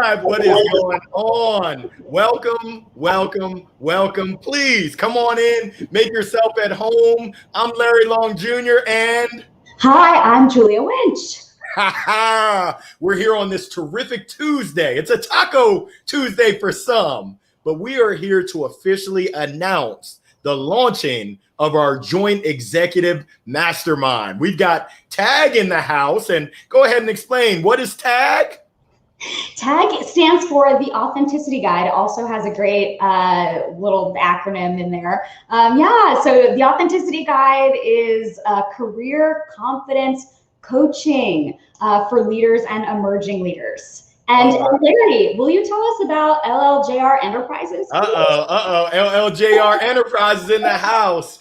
Live. What is going on? Welcome, welcome, welcome. Please come on in, make yourself at home. I'm Larry Long Jr. and hi, I'm Julia Wuench. We're here on this terrific Tuesday. It's a Taco Tuesday for some, but we are here to officially announce the launching of our joint executive mastermind. We've got TAG in the house, and go ahead and explain, what is TAG? TAG stands for the Authenticity Guide. Also has a great little acronym in there. So the Authenticity Guide is career confidence coaching for leaders and emerging leaders. And Larry, will you tell us about LLJR Enterprises? LLJR Enterprises in the house,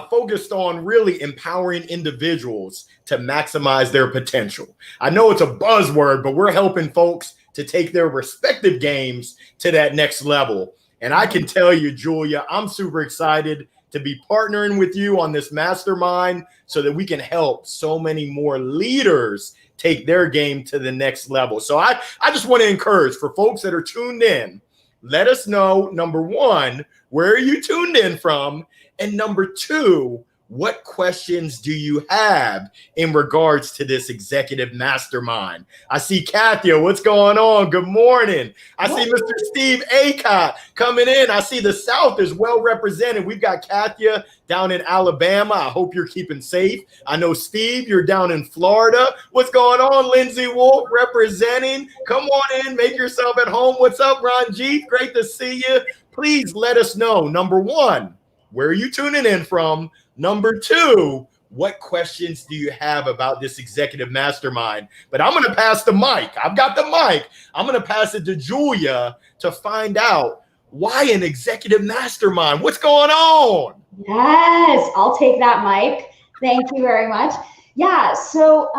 focused on really empowering individuals to maximize their potential. I know it's a buzzword, but we're helping folks to take their respective games to that next level. And I can tell you, Julia, I'm super excited to be partnering with you on this mastermind so that we can help so many more leaders take their game to the next level. So I just want to encourage, for folks that are tuned in, let us know, number one, where are you tuned in from? And number two, what questions do you have in regards to this executive mastermind? I see Kathia. What's going on? Good morning. I see Mr. Steve Acott coming in. I see the South is well represented. We've got Kathia down in Alabama. I hope you're keeping safe. I know, Steve, you're down in Florida. What's going on? Lindsay Wolf representing. Come on in. Make yourself at home. What's up, Ranjit? Great to see you. Please let us know, number one, where are you tuning in from? Number two, what questions do you have about this executive mastermind? But I'm going to pass the mic. I've got the mic. I'm going to pass it to Julia to find out why an executive mastermind. What's going on? Yes, I'll take that mic. Thank you very much. Yeah, so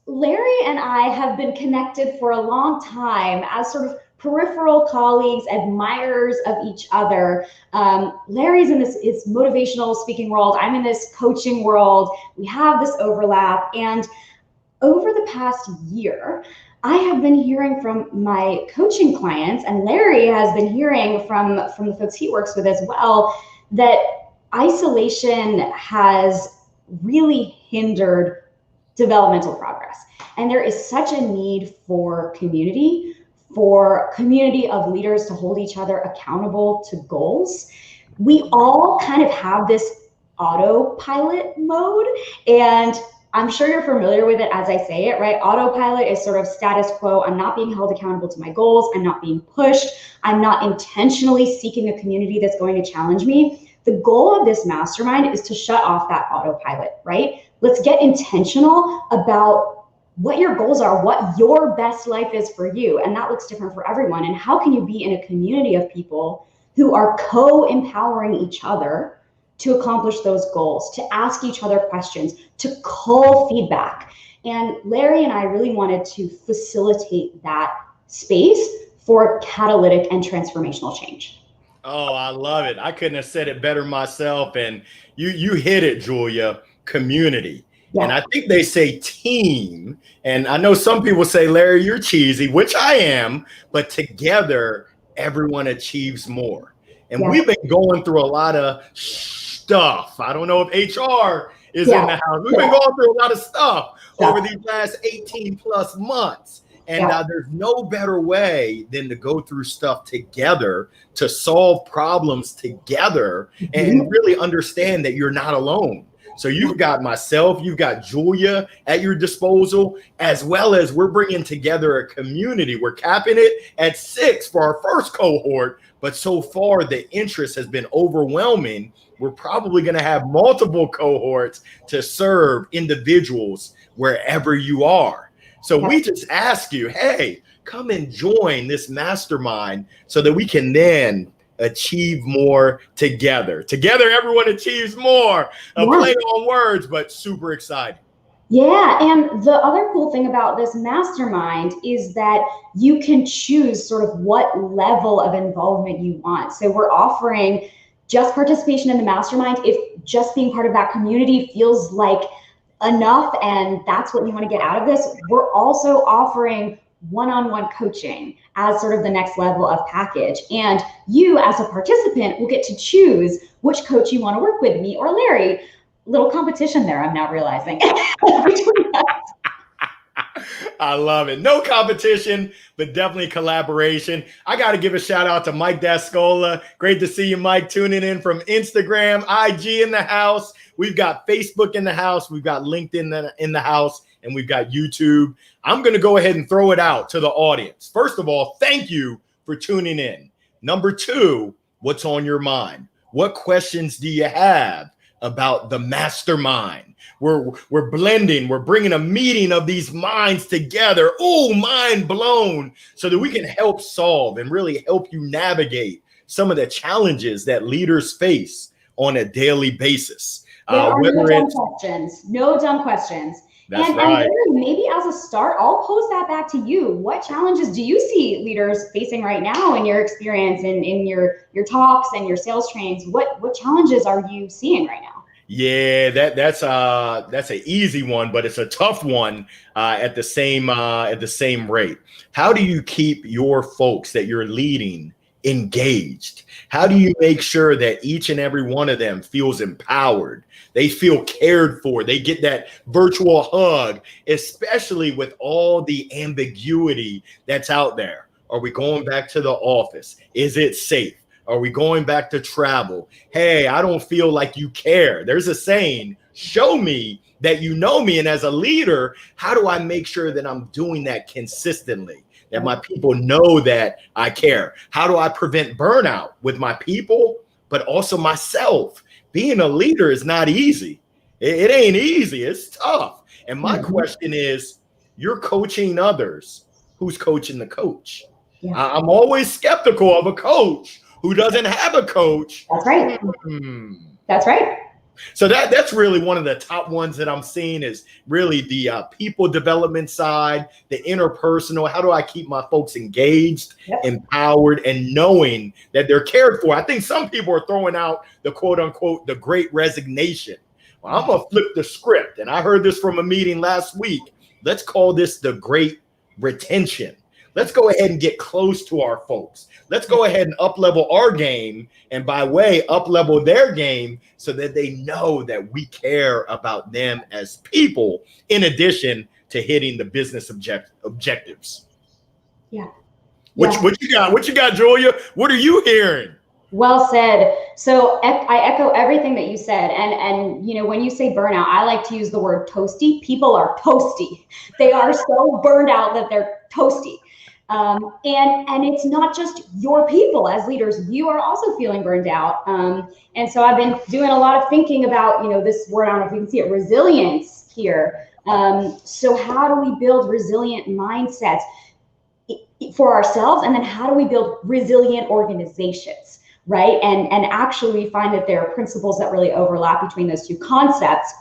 Larry and I have been connected for a long time as sort of peripheral colleagues, admirers of each other. Larry's in this motivational speaking world. I'm in this coaching world. We have this overlap. And over the past year, I have been hearing from my coaching clients, and Larry has been hearing from the folks he works with as well, that isolation has really hindered developmental progress. And there is such a need for community of leaders to hold each other accountable to goals. We all kind of have this autopilot mode, and I'm sure you're familiar with it as I say it, right? Autopilot is sort of status quo. I'm not being held accountable to my goals. I'm not being pushed. I'm not intentionally seeking a community that's going to challenge me. The goal of this mastermind is to shut off that autopilot, right? Let's get intentional about what your goals are, what your best life is for you. And that looks different for everyone. And how can you be in a community of people who are co-empowering each other to accomplish those goals, to ask each other questions, to cull feedback. And Larry and I really wanted to facilitate that space for catalytic and transformational change. Oh, I love it. I couldn't have said it better myself. And you hit it, Julia. Community. Yeah. And I think they say team. And I know some people say, Larry, you're cheesy, which I am, but together, everyone achieves more. And we've been going through a lot of stuff. I don't know if HR is in the house. We've been going through a lot of stuff over these last 18 plus months. And there's no better way than to go through stuff together, to solve problems together, and really understand that you're not alone. So you've got myself, you've got Julia at your disposal, as well as we're bringing together a community. We're capping it at 6 for our first cohort, but so far the interest has been overwhelming. We're probably going to have multiple cohorts to serve individuals wherever you are. So we just ask you, hey, come and join this mastermind so that we can then achieve more together. Together, everyone achieves more. A play on words, but super exciting. Yeah, and the other cool thing about this mastermind is that you can choose sort of what level of involvement you want. So we're offering just participation in the mastermind if just being part of that community feels like enough and that's what you want to get out of this. We're also offering one-on-one coaching as sort of the next level of package. And you as a participant will get to choose which coach you want to work with, me or Larry. Little competition there, I'm now realizing. I love it. No competition, but definitely collaboration. I got to give a shout out to Mike Dascola. Great to see you, Mike, tuning in from Instagram, IG in the house. We've got Facebook in the house. We've got LinkedIn in the house, and we've got YouTube. I'm going to go ahead and throw it out to the audience. First of all, thank you for tuning in. Number two, what's on your mind? What questions do you have about the mastermind? We're blending, we're bringing a meeting of these minds together. Oh, mind blown, so that we can help solve and really help you navigate some of the challenges that leaders face on a daily basis. There are no dumb questions. No dumb questions. That's and right. And maybe as a start, I'll pose that back to you. What challenges do you see leaders facing right now in your experience and in your talks and your sales trainings? What challenges are you seeing right now? Yeah, that's an easy one, but it's a tough one at the same rate. How do you keep your folks that you're leading engaged? How do you make sure that each and every one of them feels empowered? They feel cared for. They get that virtual hug, especially with all the ambiguity that's out there. Are we going back to the office? Is it safe? Are we going back to travel? Hey, I don't feel like you care. There's a saying, show me that you know me. And as a leader, how do I make sure that I'm doing that consistently, that my people know that I care? How do I prevent burnout with my people, but also myself? Being a leader is not easy. It ain't easy. It's tough. And my question is, you're coaching others. Who's coaching the coach? Yeah. I'm always skeptical of a coach who doesn't have a coach. That's right. That's right. So that's really one of the top ones that I'm seeing is really the people development side, the interpersonal. How do I keep my folks engaged, empowered, and knowing that they're cared for? I think some people are throwing out the quote unquote, the great resignation. Well, I'm going to flip the script. And I heard this from a meeting last week. Let's call this the great retention. Let's go ahead and get close to our folks. Let's go ahead and up-level our game, and by way, up-level their game so that they know that we care about them as people, in addition to hitting the business objectives. Yeah. What you got? What you got, Julia? What are you hearing? Well said. So I echo everything that you said. And you know, when you say burnout, I like to use the word toasty. People are toasty. They are so burned out that they're toasty. And it's not just your people as leaders, you are also feeling burned out. And so I've been doing a lot of thinking about, you know, this word, I don't know if you can see it, resilience here. So how do we build resilient mindsets for ourselves? And then how do we build resilient organizations, right? And actually we find that there are principles that really overlap between those two concepts.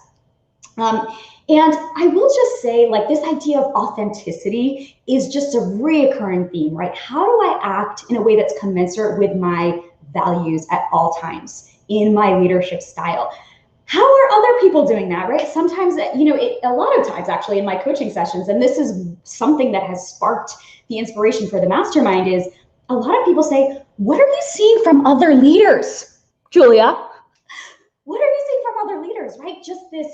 And I will just say, like, this idea of authenticity is just a reoccurring theme, right? How do I act in a way that's commensurate with my values at all times in my leadership style? How are other people doing that, right? Sometimes, you know, a lot of times actually in my coaching sessions, and this is something that has sparked the inspiration for the mastermind, is a lot of people say, what are you seeing from other leaders, Julia? What are you seeing from other leaders, right? Just this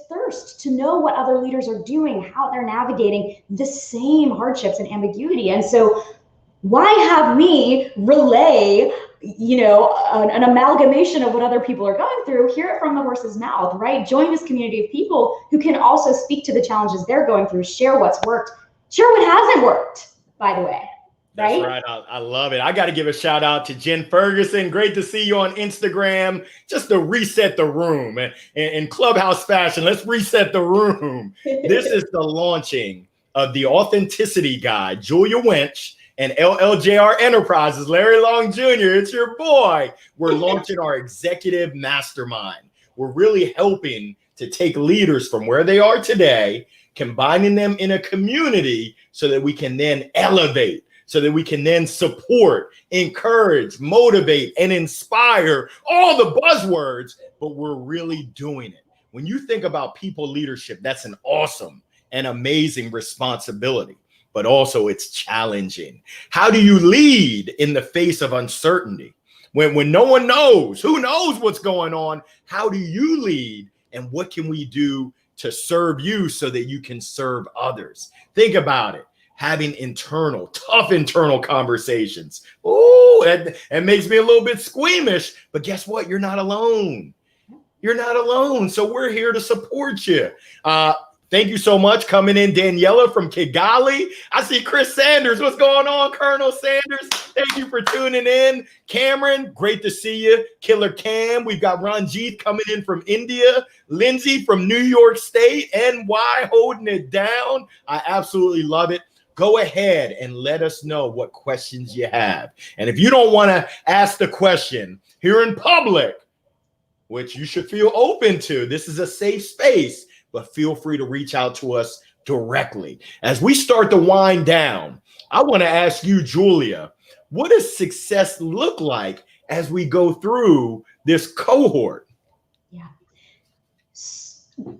thirst to know what other leaders are doing, how they're navigating the same hardships and ambiguity. And so why have me relay, you know, an amalgamation of what other people are going through? Hear it from the horse's mouth, right? Join this community of people who can also speak to the challenges they're going through, share what's worked, share what hasn't worked, by the way. That's right. I love it. I got to give a shout out to Jen Ferguson. Great to see you on Instagram. Just to reset the room in Clubhouse fashion. Let's reset the room. This is the launching of the Authenticity Guide. Julia Wuench and LLJR Enterprises, Larry Long Jr., it's your boy. We're launching our Executive Mastermind. We're really helping to take leaders from where they are today, combining them in a community so that we can then elevate, so that we can then support, encourage, motivate, and inspire, all the buzzwords, but we're really doing it. When you think about people leadership, that's an awesome and amazing responsibility. but also it's challenging. How do you lead in the face of uncertainty? When no one knows, who knows what's going on? How do you lead? And what can we do to serve you so that you can serve others? Think about it. Having tough internal conversations. Oh, that makes me a little bit squeamish, but guess what? You're not alone. You're not alone. So we're here to support you. Thank you so much coming in, Daniela from Kigali. I see Chris Sanders. What's going on, Colonel Sanders? Thank you for tuning in. Cameron, great to see you. Killer Cam. We've got Ranjit coming in from India. Lindsay from New York State. NY holding it down. I absolutely love it. Go ahead and let us know what questions you have. And if you don't want to ask the question here in public, which you should feel open to, this is a safe space, but feel free to reach out to us directly. As we start to wind down, I want to ask you, Julia, what does success look like as we go through this cohort? Yeah,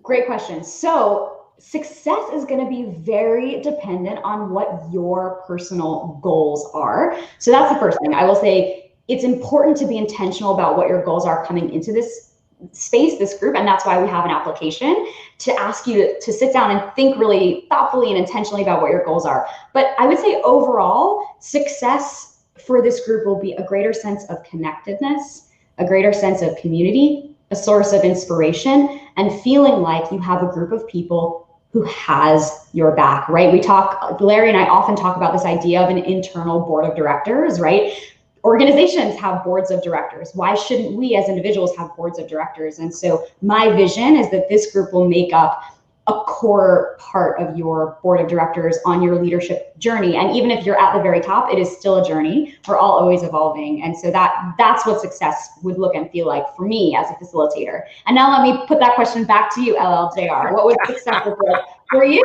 great question. So success is going to be very dependent on what your personal goals are. So that's the first thing. I will say it's important to be intentional about what your goals are coming into this space, this group, and that's why we have an application to ask you to sit down and think really thoughtfully and intentionally about what your goals are. But I would say overall, success for this group will be a greater sense of connectedness, a greater sense of community, a source of inspiration, and feeling like you have a group of people who has your back, right? Larry and I often talk about this idea of an internal board of directors, right? Organizations have boards of directors. Why shouldn't we as individuals have boards of directors? And so my vision is that this group will make up a core part of your board of directors on your leadership journey. And even if you're at the very top, it is still a journey. We're all always evolving. And so that's what success would look and feel like for me as a facilitator. And now let me put that question back to you, LLJR. What would success look like for you?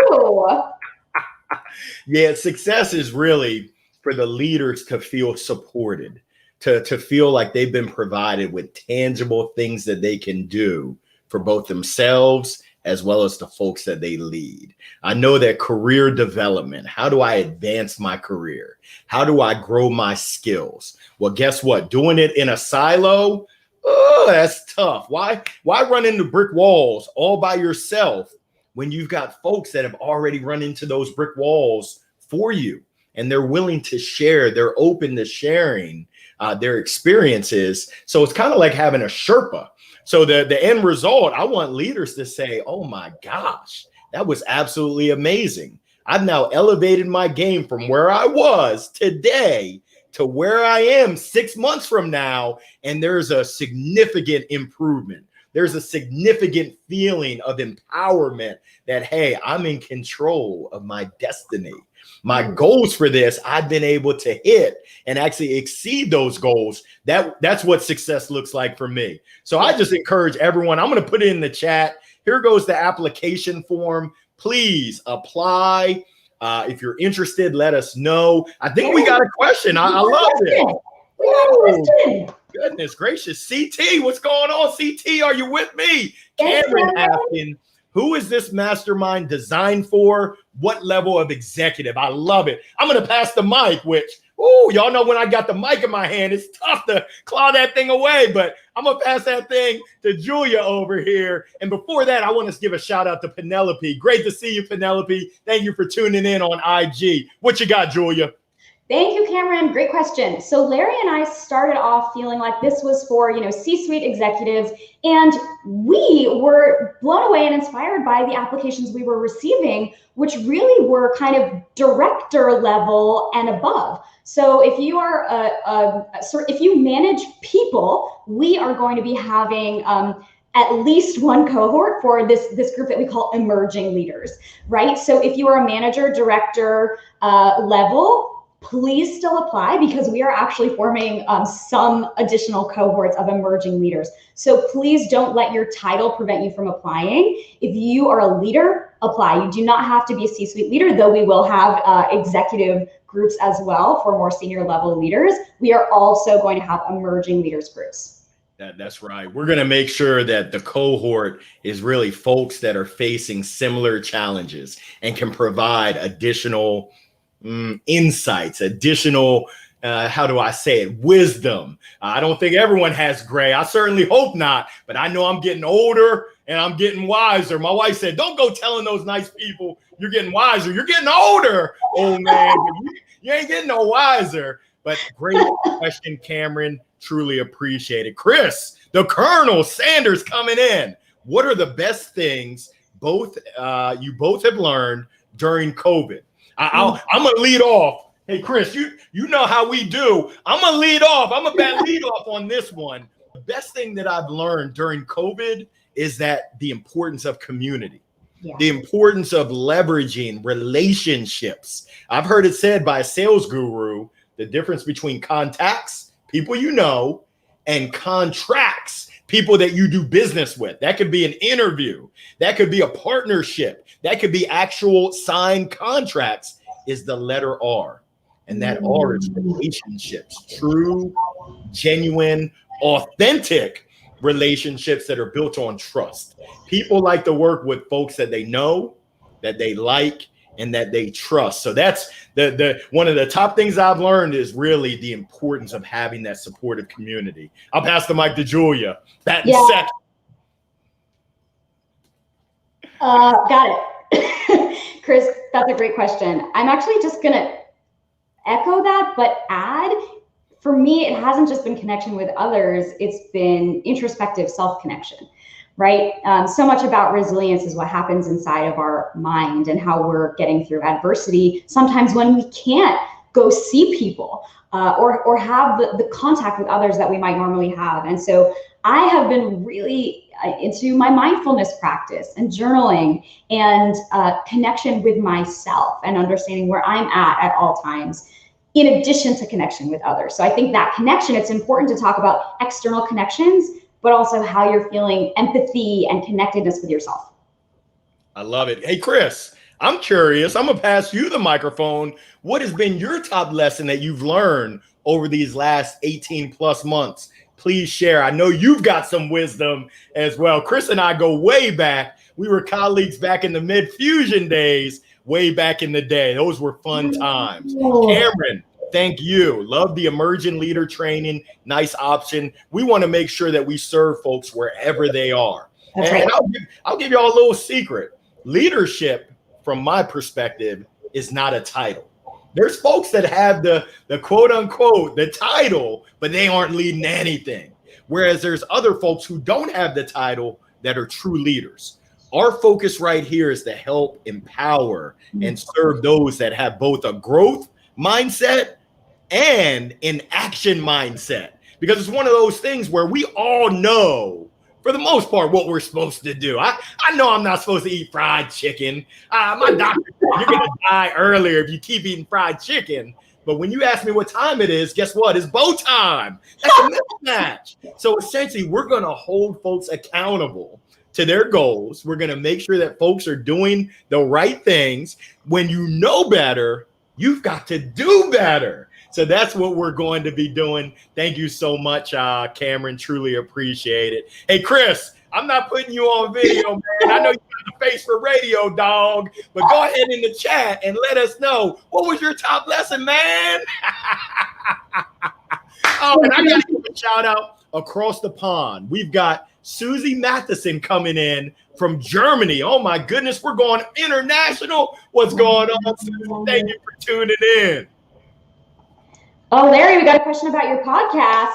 Yeah, success is really for the leaders to feel supported, to feel like they've been provided with tangible things that they can do for both themselves as well as the folks that they lead. I know that career development, how do I advance my career? How do I grow my skills? Well, guess what? Doing it in a silo, oh, that's tough. Why run into brick walls all by yourself when you've got folks that have already run into those brick walls for you? And they're willing to share, they're open to sharing their experiences. So it's kind of like having a Sherpa. So the end result, I want leaders to say, oh my gosh, that was absolutely amazing. I've now elevated my game from where I was today to where I am 6 months from now. And there's a significant improvement. There's a significant feeling of empowerment that, hey, I'm in control of my destiny. My goals for this, I've been able to hit and actually exceed those goals. That's what success looks like for me. So I just encourage everyone. I'm going to put it in the chat. Here goes the application form. Please apply. If you're interested, let us know. I think we got a question. I love it. We got a question. Goodness gracious. CT, what's going on? CT, are you with me? Cameron asking, who is this mastermind designed for? What level of executive? I love it. I'm going to pass the mic, which, y'all know when I got the mic in my hand, it's tough to claw that thing away, but I'm going to pass that thing to Julia over here. And before that, I want to give a shout out to Penelope. Great to see you, Penelope. Thank you for tuning in on IG. What you got, Julia? Thank you, Cameron. Great question. So Larry and I started off feeling like this was for, C-suite executives, and we were blown away and inspired by the applications we were receiving, which really were kind of director level and above. So if you are if you manage people, we are going to be having at least one cohort for this group that we call emerging leaders, right? So if you are a manager, director level, please still apply because we are actually forming some additional cohorts of emerging leaders. So please don't let your title prevent you from applying. If you are a leader, apply. You do not have to be a C-suite leader, though we will have executive groups as well for more senior level leaders. We are also going to have emerging leaders groups. That's right. We're going to make sure that the cohort is really folks that are facing similar challenges and can provide additional insights, additional, how do I say it, wisdom. I don't think everyone has gray. I certainly hope not, but I know I'm getting older and I'm getting wiser. My wife said, don't go telling those nice people you're getting wiser. You're getting older, old man. You ain't getting no wiser. But great question, Cameron. Truly appreciate it. Chris, the Colonel Sanders coming in. What are the best things you both have learned during COVID? I'm going to lead off. Hey, Chris, you know how we do. I'm going to lead off. I'm a bad lead off on this one. The best thing that I've learned during COVID is that the importance of community, the importance of leveraging relationships. I've heard it said by a sales guru, the difference between contacts, people you know, and contracts, people that you do business with. That could be an interview. That could be a partnership. That could be actual signed contracts, is the letter R. And that R is relationships, true, genuine, authentic relationships that are built on trust. People like to work with folks that they know, that they like, and that they trust. So that's the one of the top things I've learned is really the importance of having that supportive community. I'll pass the mic to Julia. That in second. Got it. Chris, that's a great question. I'm actually just going to echo that, but add, for me, it hasn't just been connection with others. It's been introspective self-connection, right? So much about resilience is what happens inside of our mind and how we're getting through adversity. Sometimes when we can't go see people or have the contact with others that we might normally have. And so I have been really into my mindfulness practice and journaling and connection with myself and understanding where I'm at all times, in addition to connection with others. So I think that connection, it's important to talk about external connections, but also how you're feeling empathy and connectedness with yourself. I love it. Hey, Chris, I'm curious. I'm going to pass you the microphone. What has been your top lesson that you've learned over these last 18 plus months? Please share. I know you've got some wisdom as well. Chris and I go way back. We were colleagues back in the mid-fusion days, way back in the day. Those were fun times. Cameron, thank you. Love the emerging leader training. Nice option. We want to make sure that we serve folks wherever they are. That's right. I'll give you all a little secret. Leadership, from my perspective, is not a title. There's folks that have the quote unquote, the title, but they aren't leading anything. Whereas there's other folks who don't have the title that are true leaders. Our focus right here is to help empower and serve those that have both a growth mindset and an action mindset. Because it's one of those things where we all know, for the most part, what we're supposed to do. I know I'm not supposed to eat fried chicken. My doctor said you're going to die earlier if you keep eating fried chicken. But when you ask me what time it is, guess what? It's bow time. That's a mismatch. So essentially, we're going to hold folks accountable to their goals. We're going to make sure that folks are doing the right things. When you know better, you've got to do better. So that's what we're going to be doing. Thank you so much, Cameron. Truly appreciate it. Hey, Chris, I'm not putting you on video, man. I know you got the face for radio, dog. But go ahead in the chat and let us know, what was your top lesson, man? Oh, and I got to give a shout out across the pond. We've got Susie Matheson coming in from Germany. Oh, my goodness. We're going international. What's going on, Susie? Thank you for tuning in. Oh, Larry, we got a question about your podcast.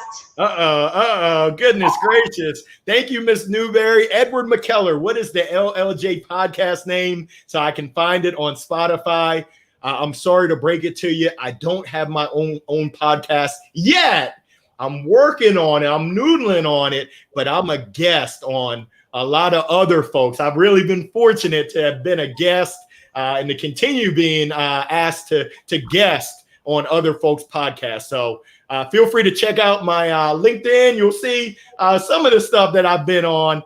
Goodness gracious. Thank you, Miss Newberry. Edward McKellar, what is the LLJ podcast name so I can find it on Spotify? I'm sorry to break it to you. I don't have my own podcast yet. I'm working on it. I'm noodling on it, but I'm a guest on a lot of other folks. I've really been fortunate to have been a guest and to continue being asked to guest on other folks' podcasts. So feel free to check out my LinkedIn. You'll see some of the stuff that I've been on.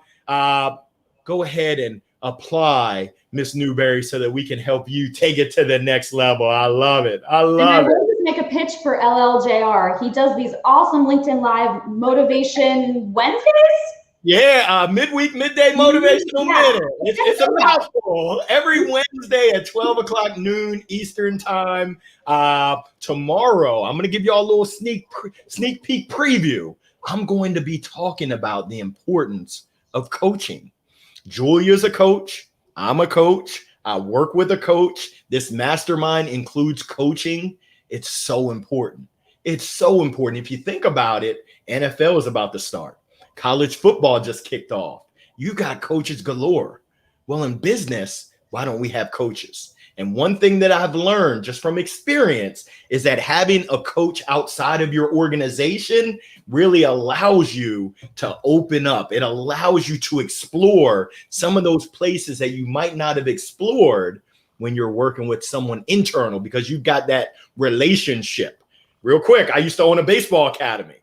Go ahead and apply, Miss Newberry, so that we can help you take it to the next level. I love it. I love it. Just make a pitch for LLJR. He does these awesome LinkedIn Live motivation Wednesdays. Yeah, midweek, midday motivational Yeah. minute. It's a mouthful. Every Wednesday at 12 o'clock noon Eastern time. Tomorrow, I'm going to give you all a little sneak peek preview. I'm going to be talking about the importance of coaching. Julia's a coach. I'm a coach. I work with a coach. This mastermind includes coaching. It's so important. It's so important. If you think about it, NFL is about to start. College football just kicked off. You got coaches galore. Well, in business, why don't we have coaches? And one thing that I've learned just from experience is that having a coach outside of your organization really allows you to open up. It allows you to explore some of those places that you might not have explored when you're working with someone internal, because you've got that relationship. Real quick, I used to own a baseball academy.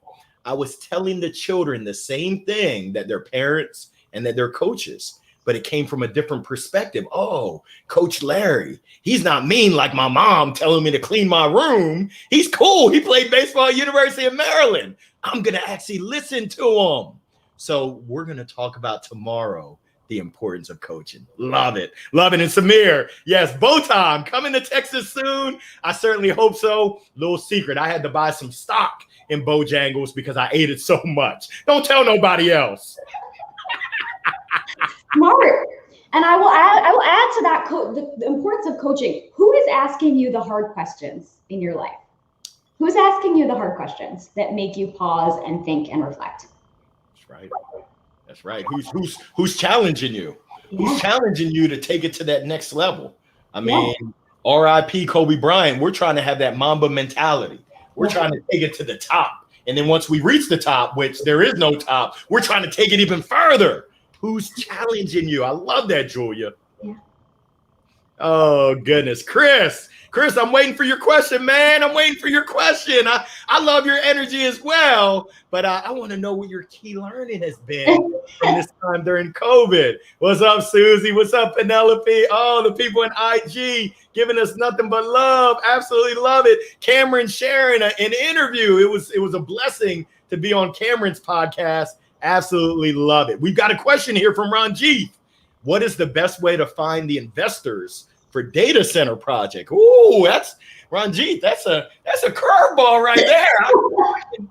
I was telling the children the same thing that their parents and that their coaches, but it came from a different perspective. Oh, Coach Larry, he's not mean like my mom telling me to clean my room. He's cool. He played baseball at University of Maryland. I'm going to actually listen to him. So we're going to talk about tomorrow the importance of coaching. Love it. Love it. And Samir, yes, bow time coming to Texas soon. I certainly hope so. Little secret, I had to buy some stock in Bojangles because I ate it so much. Don't tell nobody else. Smart. And I will add to that the importance of coaching. Who is asking you the hard questions in your life? Who's asking you the hard questions that make you pause and think and reflect? That's right. That's right. Who's challenging you? Yeah. Who's challenging you to take it to that next level? I mean, RIP Kobe Bryant, we're trying to have that Mamba mentality. We're trying to take it to the top. And then once we reach the top, which there is no top, we're trying to take it even further. Who's challenging you? I love that, Julia. Yeah. Oh, goodness. Chris, I'm waiting for your question, man. I'm waiting for your question. I love your energy as well, but I want to know what your key learning has been from this time during COVID. What's up, Susie? What's up, Penelope? Oh, the people in IG giving us nothing but love. Absolutely love it. Cameron sharing an interview. It was a blessing to be on Cameron's podcast. Absolutely love it. We've got a question here from Ranjit. What is the best way to find the investors for data center project? Ooh, that's Ranjit. That's a curveball right there.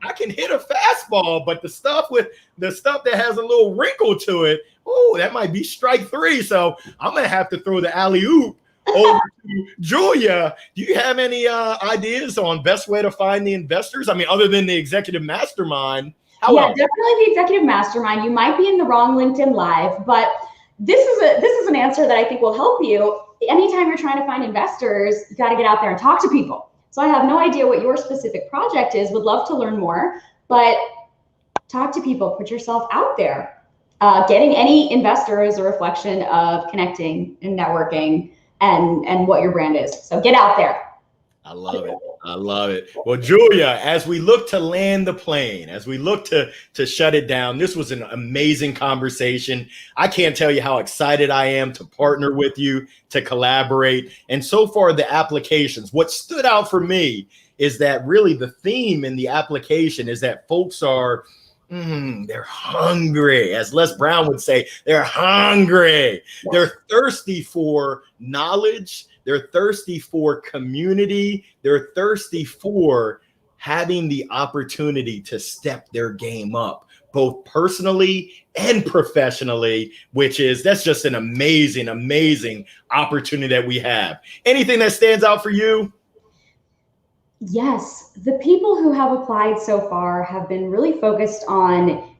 I can hit a fastball, but the stuff that has a little wrinkle to it, ooh, that might be strike three. So I'm gonna have to throw the alley-oop over to Julia. Do you have any ideas on best way to find the investors? I mean, other than the Executive Mastermind. Definitely the Executive Mastermind. You might be in the wrong LinkedIn Live, but this is an answer that I think will help you. Anytime you're trying to find investors, you got to get out there and talk to people. So I have no idea what your specific project is, would love to learn more, but talk to people, put yourself out there. Getting any investor is a reflection of connecting and networking and what your brand is. So get out there. I love it. I love it. Well, Julia, as we look to land the plane, as we look to shut it down, this was an amazing conversation. I can't tell you how excited I am to partner with you, to collaborate. And so far, the applications, what stood out for me is that really the theme in the application is that folks are, they're hungry. As Les Brown would say, they're hungry. They're thirsty for knowledge. They're thirsty for community. They're thirsty for having the opportunity to step their game up, both personally and professionally, that's just an amazing, amazing opportunity that we have. Anything that stands out for you? Yes, the people who have applied so far have been really focused on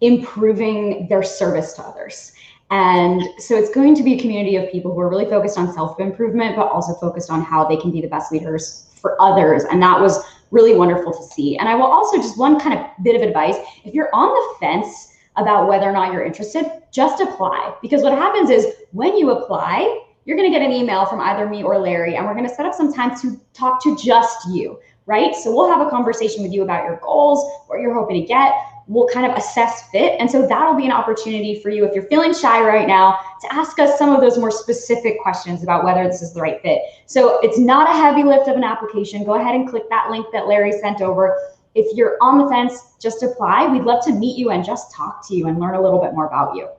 improving their service to others. And so it's going to be a community of people who are really focused on self-improvement, but also focused on how they can be the best leaders for others. And that was really wonderful to see. And I will also, just one kind of bit of advice, if you're on the fence about whether or not you're interested, just apply. Because what happens is when you apply, you're going to get an email from either me or Larry, and we're going to set up some time to talk to just you, right? So we'll have a conversation with you about your goals, what you're hoping to get. We'll kind of assess fit. And so that'll be an opportunity for you, if you're feeling shy right now, to ask us some of those more specific questions about whether this is the right fit. So it's not a heavy lift of an application. Go ahead and click that link that Larry sent over. if you're on the fence, just apply. We'd love to meet you and just talk to you and learn a little bit more about you.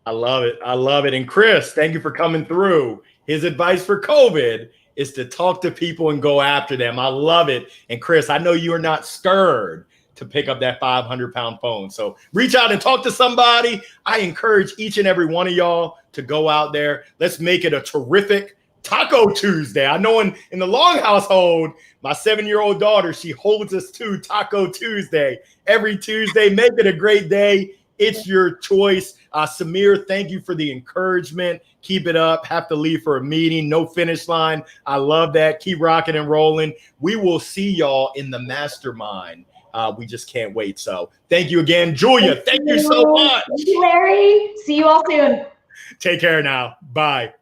I love it. I love it. And Chris, thank you for coming through. His advice for COVID is to talk to people and go after them. I love it. And Chris, I know you are not scared to pick up that 500-pound phone. So reach out and talk to somebody. I encourage each and every one of y'all to go out there. Let's make it a terrific Taco Tuesday. I know in the Long household, my 7-year-old daughter, she holds us to Taco Tuesday every Tuesday. Make it a great day. It's your choice. Samir, thank you for the encouragement. Keep it up. Have to leave for a meeting. No finish line. I love that. Keep rocking and rolling. We will see y'all in the mastermind. We just can't wait. So thank you again. Julia, thank you so much. Thank you, Larry. See you all soon. Take care now. Bye.